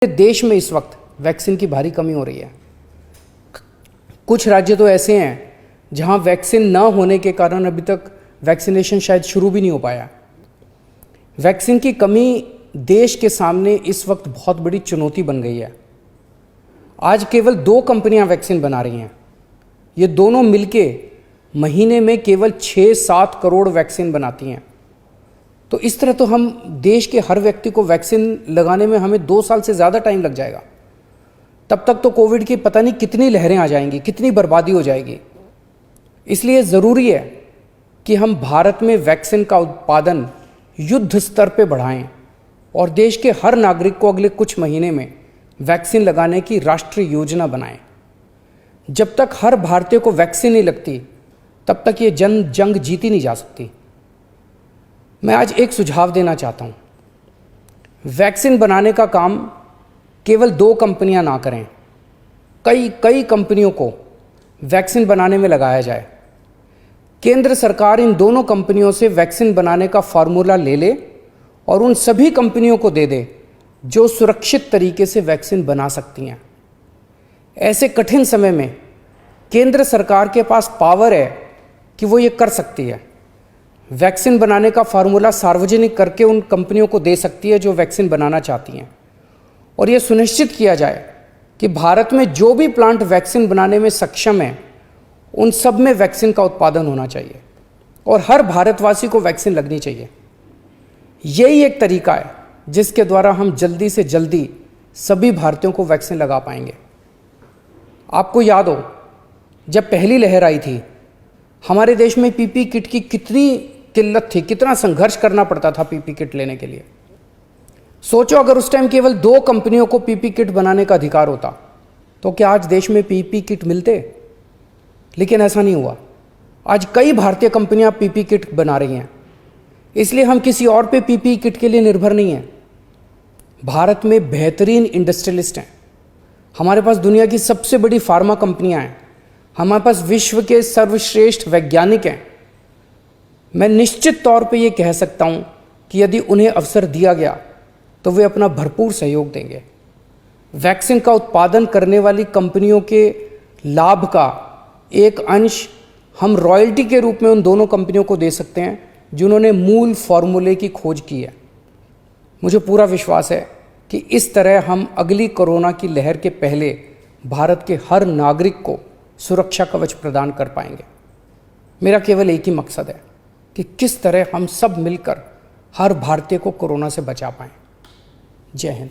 देश में इस वक्त वैक्सीन की भारी कमी हो रही है। कुछ राज्य तो ऐसे हैं जहां वैक्सीन न होने के कारण अभी तक वैक्सीनेशन शायद शुरू भी नहीं हो पाया। वैक्सीन की कमी देश के सामने इस वक्त बहुत बड़ी चुनौती बन गई है। आज केवल 2 कंपनियां वैक्सीन बना रही हैं। ये दोनों मिलके महीने में केवल 6-7 करोड़ वैक्सीन बनाती हैं। तो इस तरह तो हम देश के हर व्यक्ति को वैक्सीन लगाने में हमें 2 साल से ज़्यादा टाइम लग जाएगा। तब तक तो कोविड की पता नहीं कितनी लहरें आ जाएंगी, कितनी बर्बादी हो जाएगी। इसलिए ज़रूरी है कि हम भारत में वैक्सीन का उत्पादन युद्ध स्तर पे बढ़ाएं और देश के हर नागरिक को अगले कुछ महीने में वैक्सीन लगाने की राष्ट्रीय योजना बनाएं। जब तक हर भारतीय को वैक्सीन नहीं लगती तब तक ये जंग जीती नहीं जा सकती। मैं आज एक सुझाव देना चाहता हूँ। वैक्सीन बनाने का काम केवल 2 कंपनियां ना करें, कई कंपनियों को वैक्सीन बनाने में लगाया जाए। केंद्र सरकार इन दोनों कंपनियों से वैक्सीन बनाने का फार्मूला ले ले और उन सभी कंपनियों को दे दे जो सुरक्षित तरीके से वैक्सीन बना सकती हैं। ऐसे कठिन समय में केंद्र सरकार के पास पावर है कि वो ये कर सकती है। वैक्सीन बनाने का फार्मूला सार्वजनिक करके उन कंपनियों को दे सकती है जो वैक्सीन बनाना चाहती हैं, और ये सुनिश्चित किया जाए कि भारत में जो भी प्लांट वैक्सीन बनाने में सक्षम है उन सब में वैक्सीन का उत्पादन होना चाहिए और हर भारतवासी को वैक्सीन लगनी चाहिए। यही एक तरीका है जिसके द्वारा हम जल्दी से जल्दी सभी भारतीयों को वैक्सीन लगा पाएंगे। आपको याद हो, जब पहली लहर आई थी हमारे देश में पीपी किट की कितनी किल्लत थी, कितना संघर्ष करना पड़ता था पीपी किट लेने के लिए। सोचो अगर उस टाइम केवल 2 कंपनियों को पीपी किट बनाने का अधिकार होता तो क्या आज देश में पीपी किट मिलते? लेकिन ऐसा नहीं हुआ। आज कई भारतीय कंपनियां पीपी किट बना रही हैं। इसलिए हम किसी और पे पीपी किट के लिए निर्भर नहीं हैं। भारत में बेहतरीन इंडस्ट्रियलिस्ट हैं। हमारे पास दुनिया की सबसे बड़ी फार्मा कंपनियां हैं। हमारे पास विश्व के सर्वश्रेष्ठ वैज्ञानिक हैं। मैं निश्चित तौर पे ये कह सकता हूँ कि यदि उन्हें अवसर दिया गया तो वे अपना भरपूर सहयोग देंगे। वैक्सीन का उत्पादन करने वाली कंपनियों के लाभ का एक अंश हम रॉयल्टी के रूप में उन दोनों कंपनियों को दे सकते हैं जिन्होंने मूल फॉर्मूले की खोज की है। मुझे पूरा विश्वास है कि इस तरह हम अगली कोरोना की लहर के पहले भारत के हर नागरिक को सुरक्षा कवच प्रदान कर पाएंगे। मेरा केवल एक ही मकसद है कि किस तरह हम सब मिलकर हर भारतीय को कोरोना से बचा पाएं। जय हिंद।